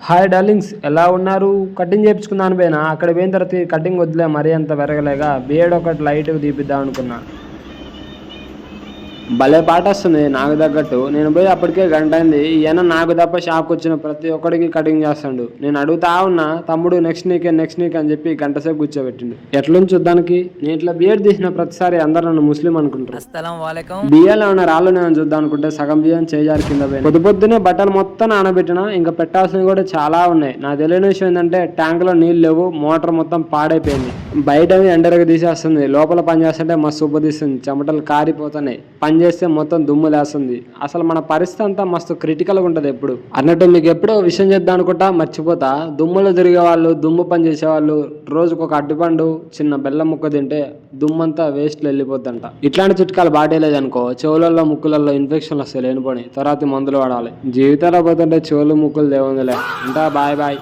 Hi darlings, ఎలా ఉన్నారు? Cutting చేయించుకున్నాను పోయినా, అక్కడ పోయిన తర్వాత కటింగ్ వద్దులే మరీ అంత పెరగలేగా, బియర్డ్ ఒకటి లైట్ తీపిద్దాం అనుకున్నా. భలే పాట వస్తుంది నాకు తగ్గట్టు. నేను పోయి అప్పటికే గంట అయింది. ఈయన నాకు తప్ప షాప్కి వచ్చిన ప్రతి ఒక్కడికి కటింగ్ చేస్తాడు. నేను అడుగుతా ఉన్నా, తమ్ముడు నెక్స్ట్ నీకే అని చెప్పి గంట సేపు కూర్చోబెట్టిండు. ఎట్లుంది చూద్దానికి. నేను ఇట్లా బియర్డ్ తీసిన ప్రతిసారి అందరు నన్ను ముస్లిం అనుకుంటారు. బియ్యాలు ఏమైనా రాళ్ళు నేను చూద్దాం అనుకుంటే సగం బియ్యం చేజారి కింద పోయి పొద్దున్నే బట్టలు మొత్తం నానబెట్టినా. ఇంకా పెట్టాల్సినవి కూడా చాలా ఉన్నాయి. నా తెలియని విషయం ఏంటంటే ట్యాంక్ లో నీళ్ళు లేవు, మోటార్ మొత్తం పాడైపోయింది. బయట ఎండరగా తీసేస్తుంది, లోపల పని చేస్తుంటే మస్తు ఉబ్బదీస్తుంది, చెమటలు కారిపోతున్నాయి. పని చేస్తే మొత్తం దుమ్ము లేస్తుంది. అసలు మన పరిస్థితి అంతా మస్తు క్రిటికల్గా ఉంటుంది ఎప్పుడు. అన్నట్టు మీకు ఎప్పుడో విషయం చేద్దాం అనుకుంటా మర్చిపోతా. దుమ్ములు తిరిగే వాళ్ళు, దుమ్ము పని చేసేవాళ్ళు రోజుకు ఒక అడ్డుపండు చిన్న బెల్లం ముక్క తింటే దుమ్మంతా వేస్ట్లో వెళ్ళిపోద్దంట. ఇట్లాంటి చిట్కాలు బాటేలేదనుకో చెవులలో ముక్కులలో ఇన్ఫెక్షన్లు వస్తాయి లేనిపోయి, తర్వాత మందులు వాడాలి. జీవితాల్లో పోతుంటే చెవులు ముక్కులు దేవుందిలే. అంటా బాయ్ బాయ్.